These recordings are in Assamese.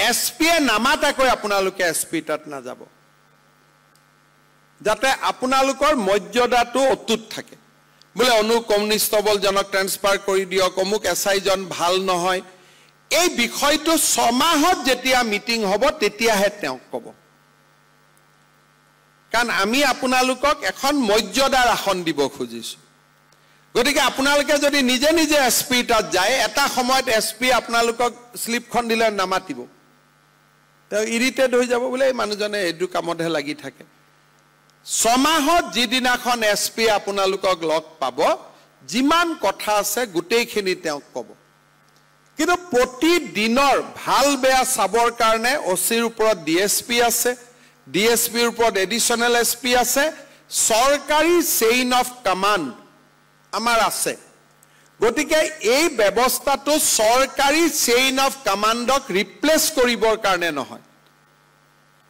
এছপিয়ে নামাতাকৈ আপোনালোকে এছপি তাত নাযাব যাতে আপোনালোকৰ মৰ্যাদাটো অটুট থাকে বোলে অনু কনিষ্টবলজনক ট্ৰান্সফাৰ কৰি দিয়ক অমুক এছআইজন ভাল নহয় এই বিষয়টো 6 মাহত যেতিয়া মিটিং হ'ব তেতিয়াহে তেওঁ ক'ব কাৰণ আমি আপোনালোকক এখন মৰ্যাদাৰ আসন দিব খুজিছো গতিকে আপোনালোকে যদি নিজে নিজে এছপি তাত যায় এটা সময়ত এছপি আপোনালোকক স্লিপখন দিলে নামাতিব তেওঁ ইৰিটেট হৈ যাব বোলে এই মানুহজনে এইটো কামতহে লাগি থাকে 6 মাহত যিদিনাখন এছপি আপোনালোকক লগ পাব যিমান কথা আছে গোটেইখিনি তেওঁ ক'ব কিন্তু প্ৰতিদিনৰ ভাল বেয়া চাবৰ কাৰণে ওচিৰ ওপৰত ডিএছপি আছে ডিএছপিৰ ওপৰত এডিশনাল এছপি আছে সৰকাৰী চেইন অফ কমান্ড আমাৰ আছে গতিকে এই ব্যৱস্থাটো সৰকাৰী চেইন অফ কমান্ডক ৰিপ্লেস কৰিবৰ কাৰণে নহয়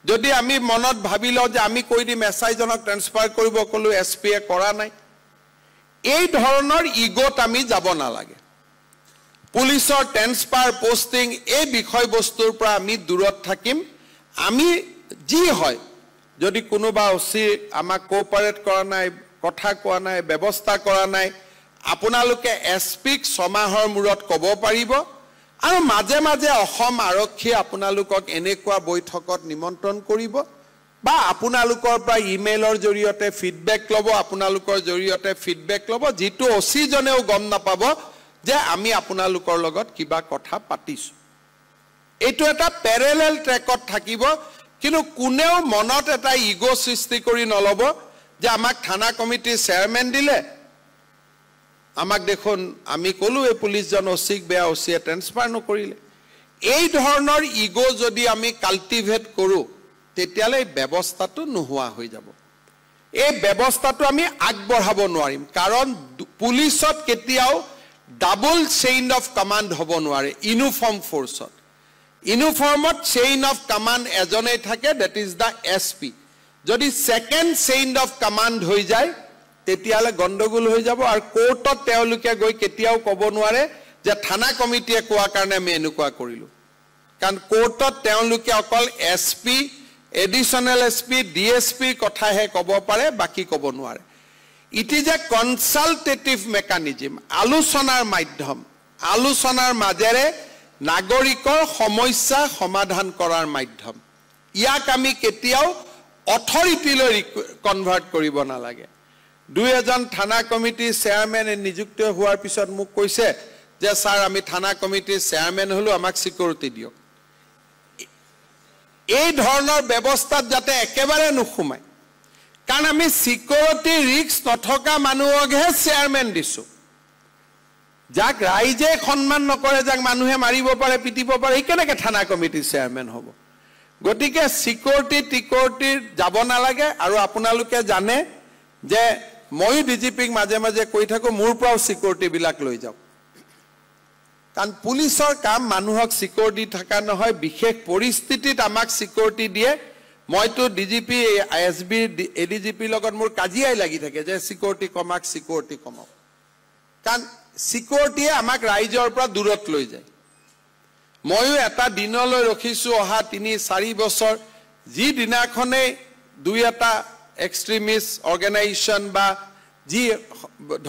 যদি আমি মনত ভাবিলো যে আমি কৈ দিম এছআইজনক ট্ৰান্সফাৰ কৰিব কলো এছপিয়ে কৰা নাই এই ধৰণৰ ইগোত আমি যাব নালাগে পুলিচৰ ট্ৰান্সফাৰ পোষ্টিং এই বিষয়বস্তুৰ পৰা আমি দূৰত থাকিম আমি যি হয় যদি কোনোবা ওচি আমাক কোঅপাৰেট কৰা নাই কথা কোৱা নাই ব্যৱস্থা কৰা নাই আপোনালোকে এছপিক 6 মাহৰ মূৰত ক'ব পাৰিব আৰু মাজে মাজে অসম আৰক্ষী আপোনালোকক এনেকুৱা বৈঠকত নিমন্ত্ৰণ কৰিব বা আপোনালোকৰ পৰা ইমেইলৰ জৰিয়তে ফিডবেক ল'ব আপোনালোকৰ জৰিয়তে ফিডবেক ল'ব যেটো ওচি জনেও গম নাপাব যে আমি আপোনালোকৰ লগত কিবা কথা পাতিছো এটো এটা প্যাৰেলেল ট্ৰেকত থাকিব কিন্তু কোনেও মনত এটা ইগো সৃষ্টি কৰি নলব যে আমাক থানা কমিটিৰ চেয়াৰম্যান দিলে আমাক দেখোন আমি কলো এই পুলিশজন ওচিক বেয়া ওচিয়ে ট্ৰান্সফাৰ নকৰিলে এই ধৰণৰ ইগো যদি আমি কাল্টিভেট কৰো তেতিয়ালে ব্যৱস্থাটো নোহোৱা হৈ যাব এই ব্যৱস্থাটো আমি আগবঢ়াব নোৱাৰিম কাৰণ পুলিশত কেতিয়াও ডাবল চেইন অফ কমান্ড হ'ব নোৱাৰে ইউনিফৰ্ম ফোৰ্সত ইউনিফৰ্মত চেইন অফ কমান্ড এজনেই থাকে দ্যাট ইজ দা এছপি যদি সেকেন্ড চেইন অফ কমান্ড হৈ যায় তেতিয়ালে গণ্ডগোল হৈ যাব আৰু কোৰ্টত তেওঁলোকে গৈ কেতিয়াও ক'ব নোৱাৰে যে থানা কমিটিয়ে কোৱা কাৰণে আমি এনেকুৱা কৰিলো কাৰণ কোৰ্টত তেওঁলোকে অকল এছপি এডিশনাল এছপি ডিএছপি কথাহে ক'ব পাৰে বাকি ক'ব নোৱাৰে it is a consultative mechanism আলোচনাৰ মাধ্যম আলোচনাৰ মাজেৰে নাগৰিকৰ সমস্যা সমাধান কৰাৰ মাধ্যম ইয়াক আমি কেতিয়াও অথৰিটিলৈ কনভাৰ্ট কৰিব নালাগে দুই এজন থানা কমিটিৰ চেয়াৰম্যান নিযুক্ত হোৱাৰ পিছত মোক কৈছে যে স্যাৰ আমি থানা কমিটিৰ চেয়াৰম্যান হলো আমাক সিকিউৰিটি দিয়ক এই ধৰণৰ ব্যৱস্থাত যাতে একেবাৰে নুখুমায় কাৰণ আমি সিকিউৰিটি ৰিস্ক নথকা মানুহকহে চেয়াৰম্যান দিছো যাক ৰাইজে সন্মান নকৰে যাক মানুহে মাৰিব পাৰে পিটিব পাৰে কেনেকৈ থানা কমিটিৰ চেয়াৰম্যান হ'ব গতিকে সিকিউৰিটি যাব নালাগে আৰু আপোনালোকে জানে যে মই ডিজিপিক মাজে মাজে কৈ থাকো মোৰ পৰাও সিকিউৰিটি বিলাক লৈ যাওক কাৰণ পুলিচৰ কাম মানুহক সিকিউৰিটি থাকা নহয় বিশেষ পৰিস্থিতিত আমাক সিকিউৰিটি দিয়ে মইতো ডিজিপি এছবি এডিজিপি লগত মোৰ কাজিয়াই লাগি থাকে যে সিকিউৰিটি কমাক কাৰণ সিকিউৰিটিয়ে আমাক ৰাইজৰ পৰা দূৰত লৈ যায় ময়ো এটা দিনলৈ ৰখিছো অহা 3-4 বছৰ যি দিনাখনে দুই এটা এক্সট্ৰিমিষ্ট অৰ্গানাইজেশ্যন বা যি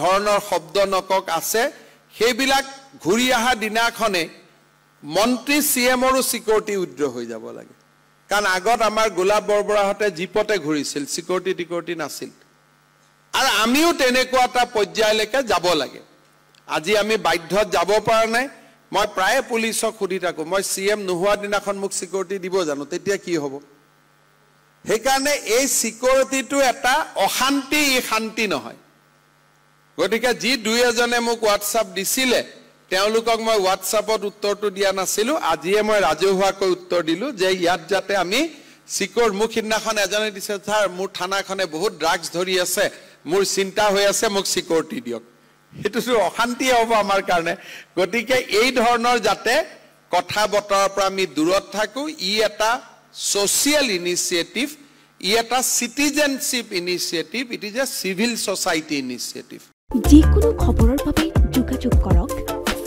ধৰণৰ শব্দ নকক আছে সেইবিলাক ঘূৰি অহা দিনাখনে মন্ত্ৰী সিএমৰো সিকিউৰিটি উদ্ৰ হৈ যাব লাগে কাৰণ আগত আমাৰ গোলাপ বৰবৰাহতে জিপতে ঘূৰিছিল সিকিউৰিটি নাছিল আৰু আমিও তেনেকুৱা এটা পৰ্যায়লৈকে যাব লাগে আজি আমি বাধ্যত যাব পৰা নাই মই প্ৰায় পুলিচক খুদি থাকো মই সিএম নোহোৱা দিনাখন মোক সিকিউৰিটি দিব জানো তেতিয়া কি হ'ব সেইকাৰণে এই সিকিউৰিটিটো এটা অশান্তি শান্তি নহয় গতিকে যি দুই এজনে মোক হোৱাটছআপ দিছিলে তেওঁলোকক মই হোৱাটছআপত উত্তৰটো দিয়া নাছিলো আজিয়ে মই ৰাজহুৱাকৈ উত্তৰ দিলো যে ইয়াত যাতে আমি সিকিউৰ মোক সিদিনাখন এজনে দিছে স্যাৰ মোৰ থানাখনে বহুত ড্ৰাগছ ধৰি আছে মোৰ চিন্তা হৈ আছে মোক সিকিউৰিটি দিয়ক হেতুটো অশান্তি হ'ব আমাৰ কাৰণে গতিকে এই ধৰণৰ যাতে কথা বতৰাৰ পৰা আমি দূৰত থাকো ই এটা সোশিয়াল ইনিশিয়েটিভ ই এটা citizenship initiative it is a civil society initiative যিকোনো খবৰৰ বাবে যোগাযোগ কৰক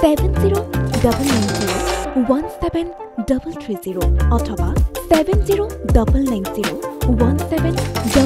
7099 1730 অথবা 70990171